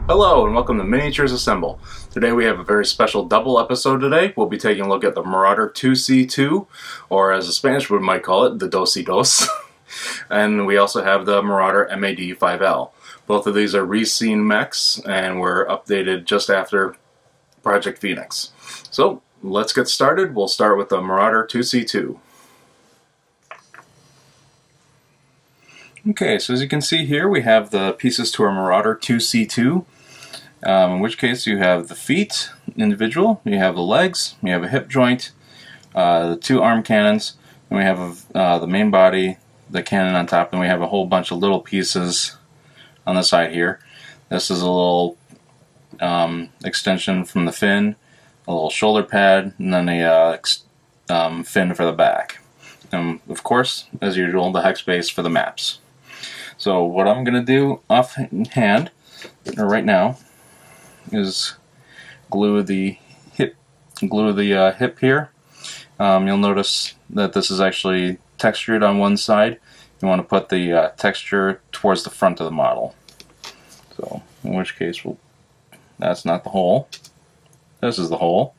Hello and welcome to Miniatures Assemble. Today we have a very special double episode today. We'll be taking a look at the Marauder IIC, or as the Spanish might call it, the Dos. And we also have the Marauder MAD-5L. Both of these are rescene mechs and were updated just after Project Phoenix. So let's get started. We'll start with the Marauder IIC. Okay, so as you can see here, we have the pieces to our Marauder IIC, in which case you have the feet individual, you have the legs, you have a hip joint, the two arm cannons, and we have the main body, the cannon on top, and we have a whole bunch of little pieces on the side here. This is a little extension from the fin, a little shoulder pad, and then a fin for the back. And of course, as usual, the Hex Base for the maps. So what I'm going to do offhand, or right now, is glue the hip here. You'll notice that this is actually textured on one side. You want to put the texture towards the front of the model. So in which case, that's not the hole. This is the hole.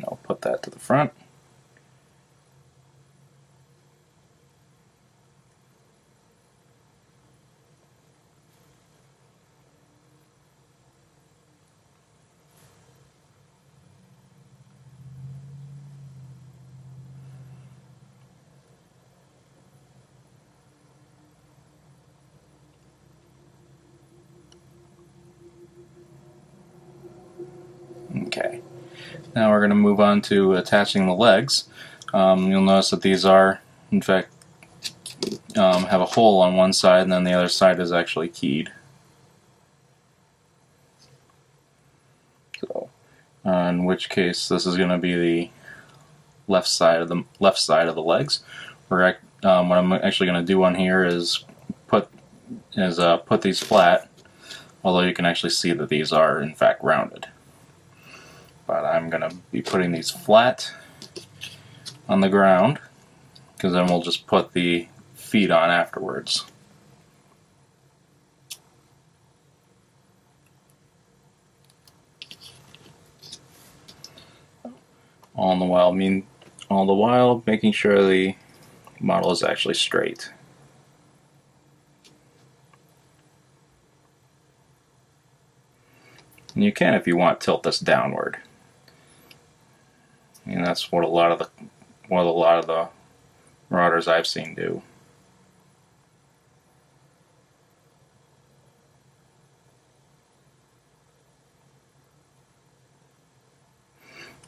I'll put that to the front. Okay. Now we're going to move on to attaching the legs. You'll notice that these are, in fact, have a hole on one side, and then the other side is actually keyed. So, in which case, this is going to be the left side of the legs. What I'm actually going to do on here is put these flat, although you can actually see that these are in fact rounded. But I'm going to be putting these flat on the ground, because then we'll just put the feet on afterwards. All the while making sure the model is actually straight. And you can, if you want, tilt this downward. And that's what a lot of the Marauders I've seen do.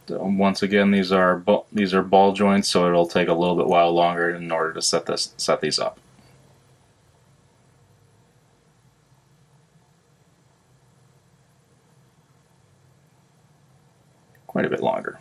So once again, these are ball joints, so it'll take a little bit while longer in order to set these up. Quite a bit longer.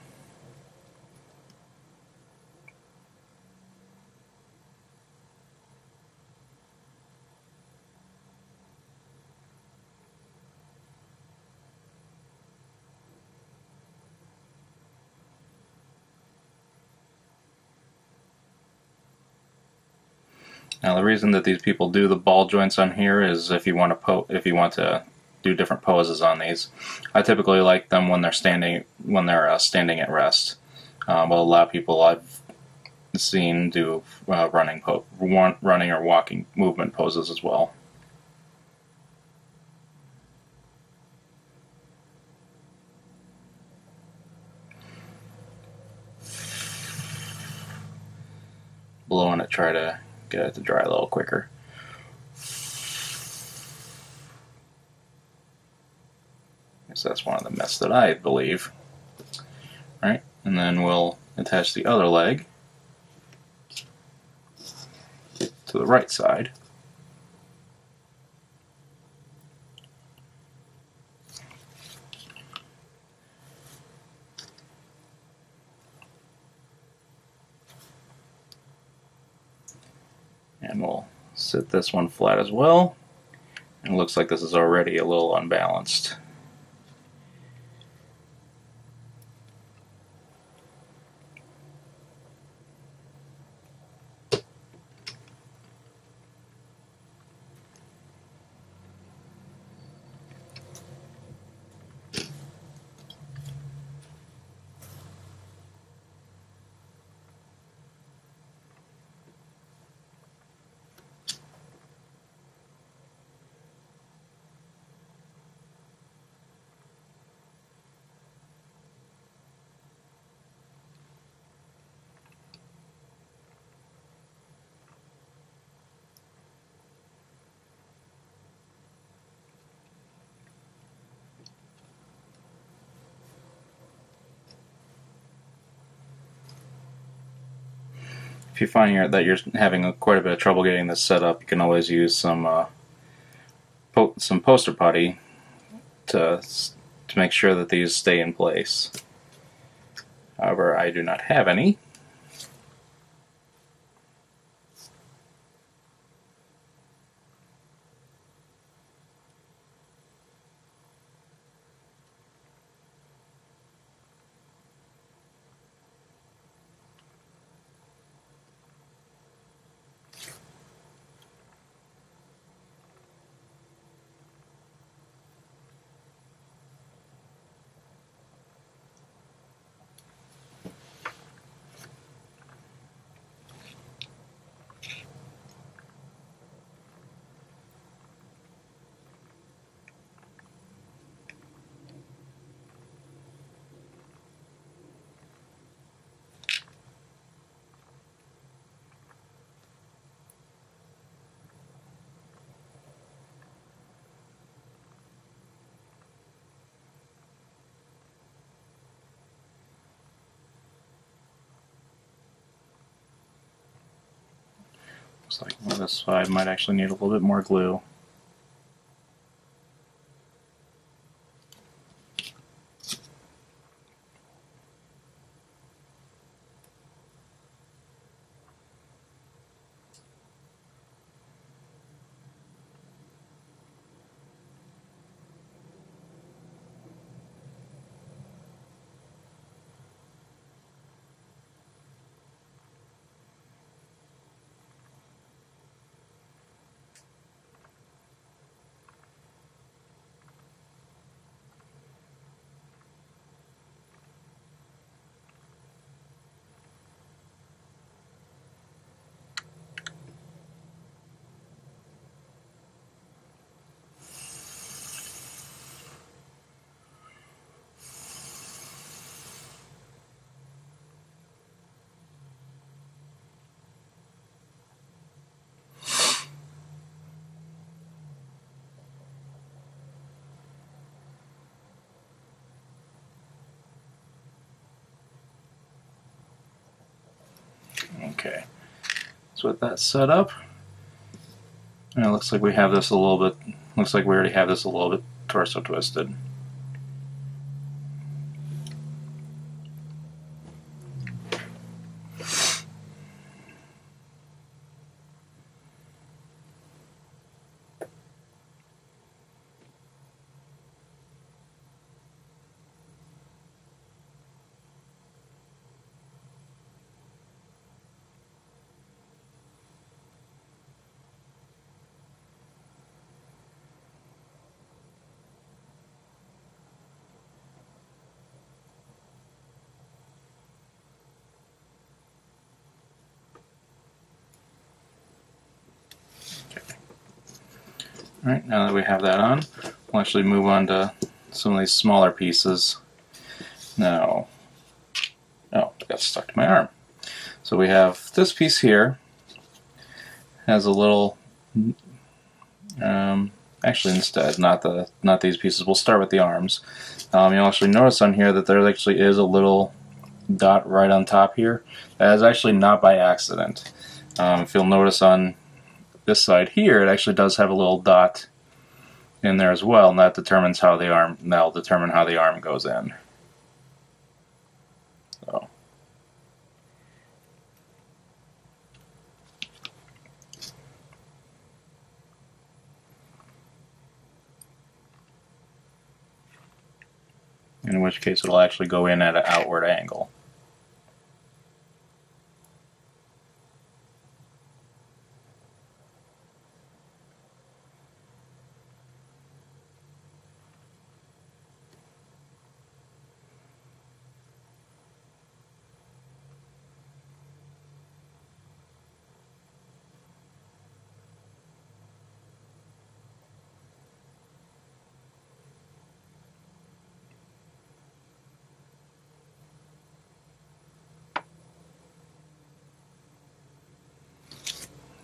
Now, the reason that these people do the ball joints on here is if you want to do different poses on these. I typically like them when they're standing at rest. But a lot of people I've seen do running or walking movement poses as well. Blow on it, try to get it to dry a little quicker. So that's one of the myths that I believe. Alright, and then we'll attach the other leg to the right side. And we'll sit this one flat as well. And it looks like this is already a little unbalanced. if you find that you're having quite a bit of trouble getting this set up, you can always use some poster putty to make sure that these stay in place. However, I do not have any. Looks like this side might actually need a little bit more glue. Okay, so with that set up, and it looks like we have this a little bit, looks like we already have this a little bit torso twisted. Alright, now that we have that on, we'll actually move on to some of these smaller pieces. Now, oh, it got stuck to my arm. So we have this piece here, has a little, actually instead, not these pieces, we'll start with the arms. You'll actually notice on here that there actually is a little dot right on top here. That is actually not by accident. If you'll notice on this side here, it actually does have a little dot in there as well, and that determines how the arm. That'll determine how the arm goes in. So. In which case, it'll actually go in at an outward angle.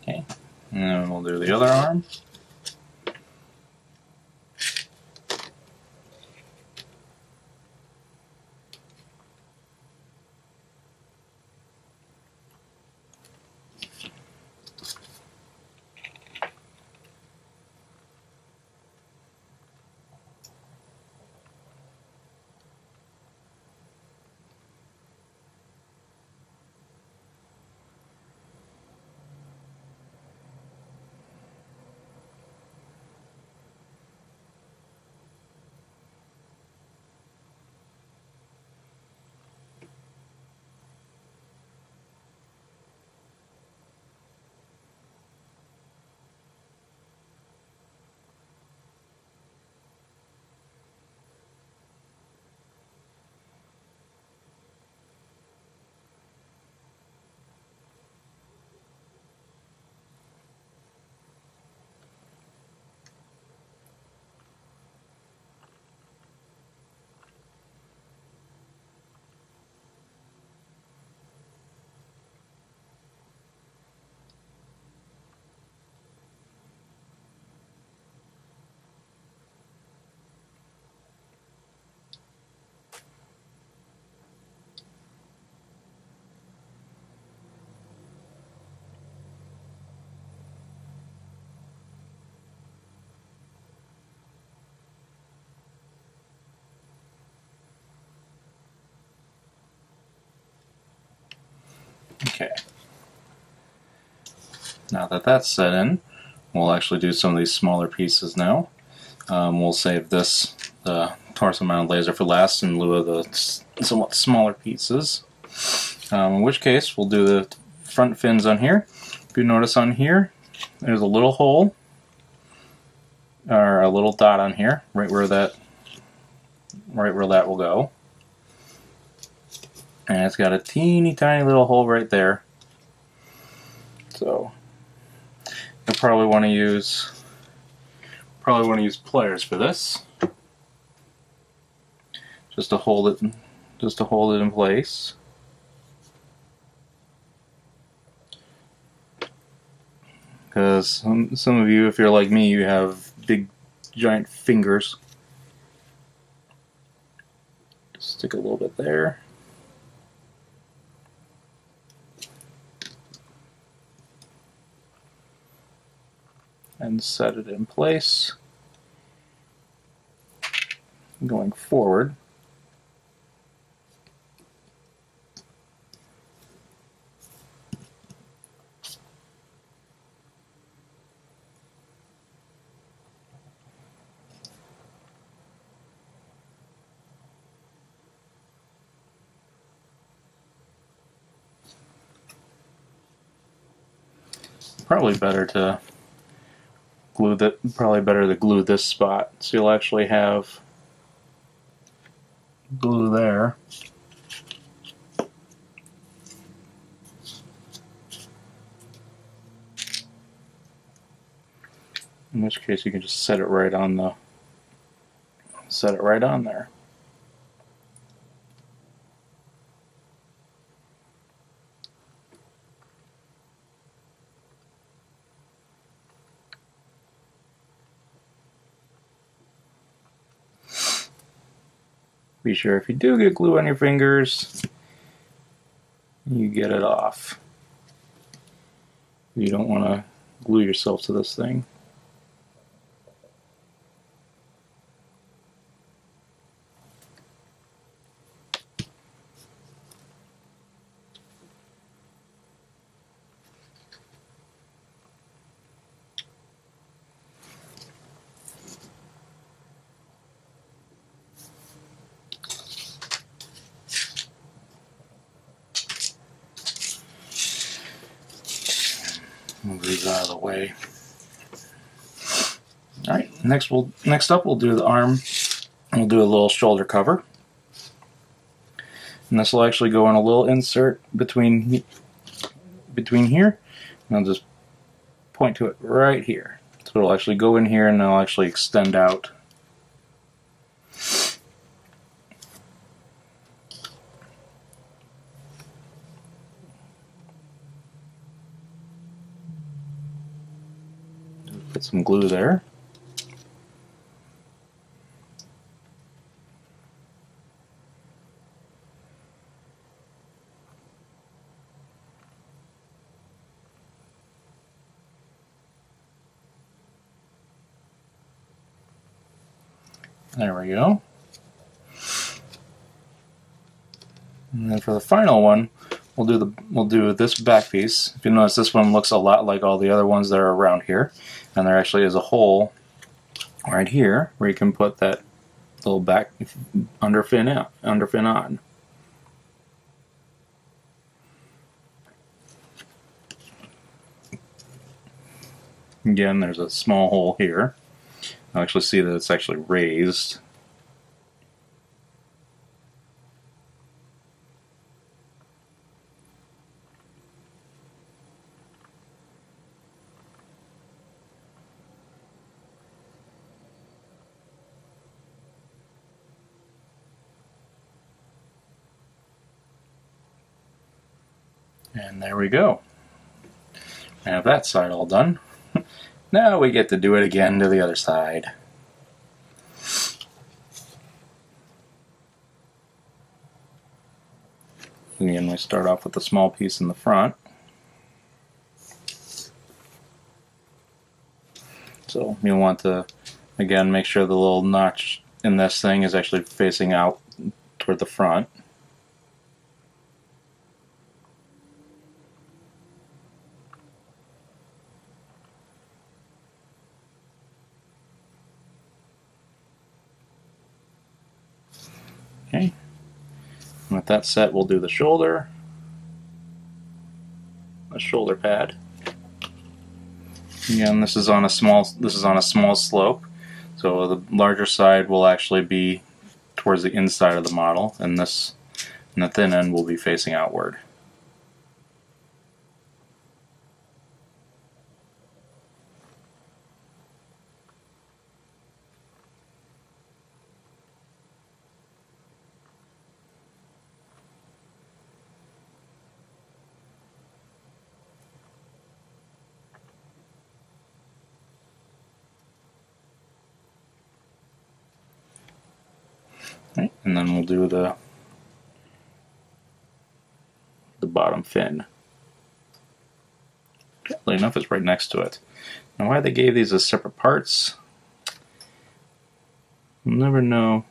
Okay, and then we'll do the other arm. Okay. Now that that's set in, we'll actually do some of these smaller pieces now. We'll save this, the torso mounted laser, for last in lieu of the somewhat smaller pieces. In which case, we'll do the front fins on here. If you notice on here, there's a little hole, or a little dot on here, right where that will go. And it's got a teeny tiny little hole right there. So you'll probably want to use pliers for this, just to hold it in place. Because some of you, if you're like me, you have big giant fingers. Just stick a little bit there. And set it in place. Going forward. Probably better to glue this spot, so you'll actually have glue there. In which case you can just set it right on there. Be sure if you do get glue on your fingers, you get it off. You don't want to glue yourself to this thing. Move these out of the way. Alright, next up we'll do the arm. We'll do a little shoulder cover. And this will actually go in a little insert between here. And I'll just point to it right here. So it'll actually go in here and it'll actually extend out. Put some glue there. There we go. And then for the final one, we'll do this back piece. If you notice, this one looks a lot like all the other ones that are around here, and there actually is a hole right here where you can put that little back underfin on. Again, there's a small hole here. I'll actually see that it's actually raised. And there we go. I have that side all done. Now we get to do it again to the other side. Again, we start off with a small piece in the front. So you'll want to, again, make sure the little notch in this thing is actually facing out toward the front. Okay. With that set, we'll do the shoulder pad. Again, this is on a small slope, so the larger side will actually be towards the inside of the model, and the thin end will be facing outward. Right, and then we'll do the bottom fin. Oddly enough, it's right next to it. Now, why they gave these as separate parts, we'll never know.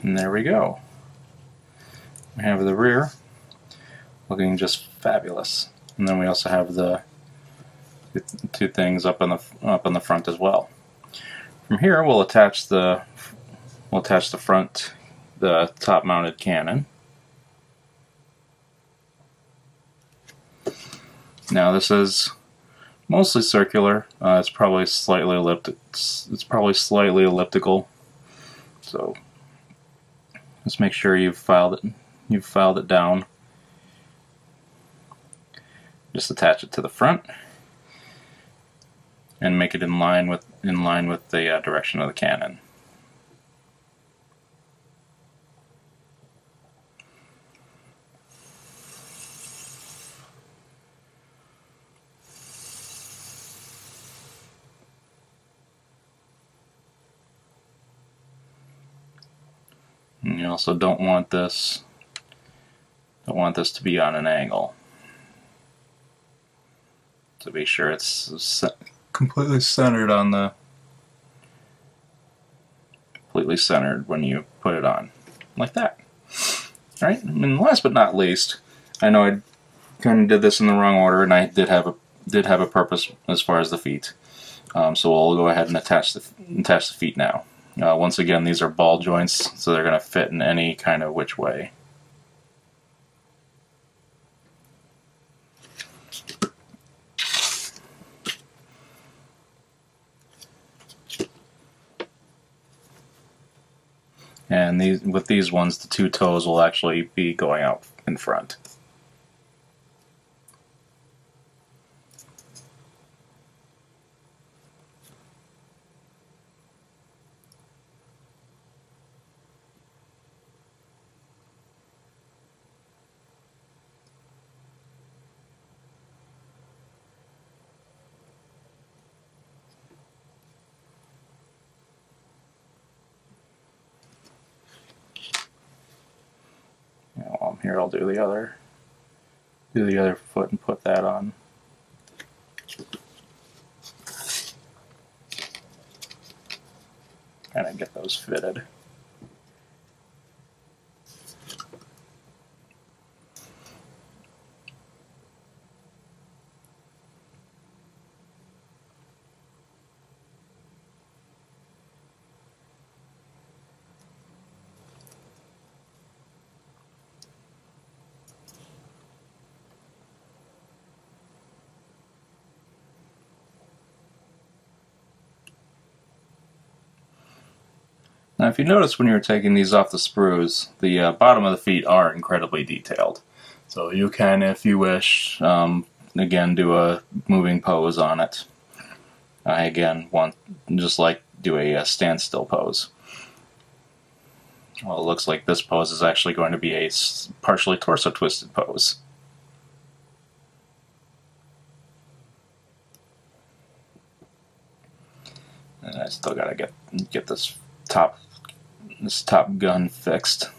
And there we go. We have the rear looking just fabulous, and then we also have the two things up on the front as well. From here, we'll attach the front, the top-mounted cannon. Now this is mostly circular. It's probably slightly elliptical. So just make sure you've filed it down. Just attach it to the front and make it in line with the direction of the cannon. And you also don't want this to be on an angle. To be sure it's completely centered when you put it on, like that. All right, and last but not least, I know I kind of did this in the wrong order, and I did have a purpose as far as the feet. So we'll go ahead and attach the feet now. Once again, these are ball joints, so they're going to fit in any kind of which way. And with these ones, the two toes will actually be going out in front. Here, I'll do the other foot and put that on. Kind of get those fitted. Now, if you notice when you're taking these off the sprues, the bottom of the feet are incredibly detailed. So you can, if you wish, again, do a moving pose on it. I again want just do a standstill pose. Well, it looks like this pose is actually going to be a partially torso twisted pose. still gotta get this top gun fixed.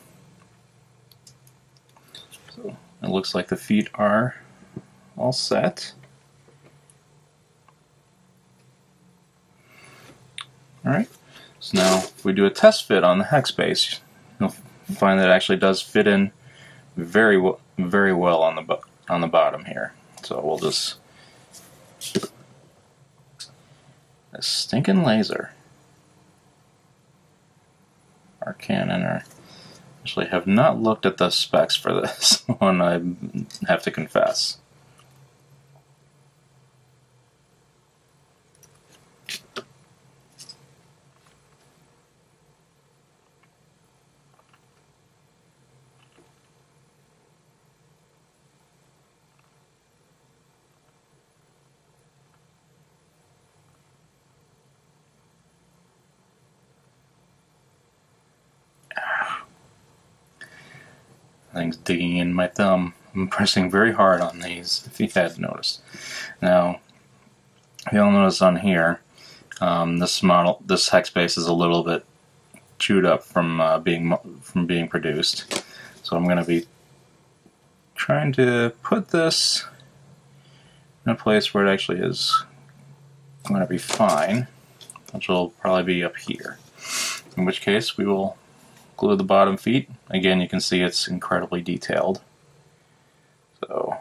So it looks like the feet are all set. Alright, so now if we do a test fit on the Hex Base, you'll find that it actually does fit in very well on the bottom here. So we'll just a stinking laser. Our cannon. Actually, have not looked at the specs for this one, I have to confess. Thing's digging in my thumb. I'm pressing very hard on these, if you had noticed. Now, you'll notice on here, this Hex Base is a little bit chewed up from being produced. So I'm going to be trying to put this in a place where it actually is going to be fine, which will probably be up here. In which case, we will glue the bottom feet. Again, you can see it's incredibly detailed. So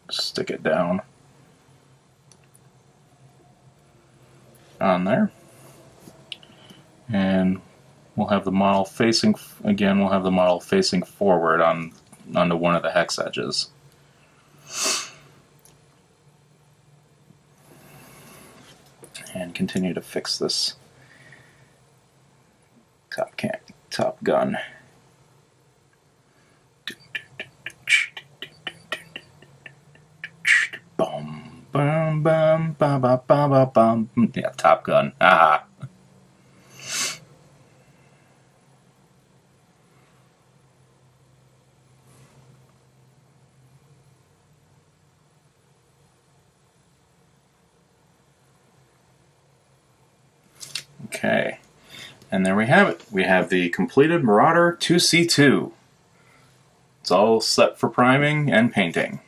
stick it down on there, and we'll have the model facing, again, we'll have the model facing forward onto one of the hex edges. And continue to fix this top gun. Bum, bum, bum, ba, ba, ba, ba, bum. Yeah, Top Gun. Aha. Okay, and there we have it. We have the completed Marauder IIC2. It's all set for priming and painting.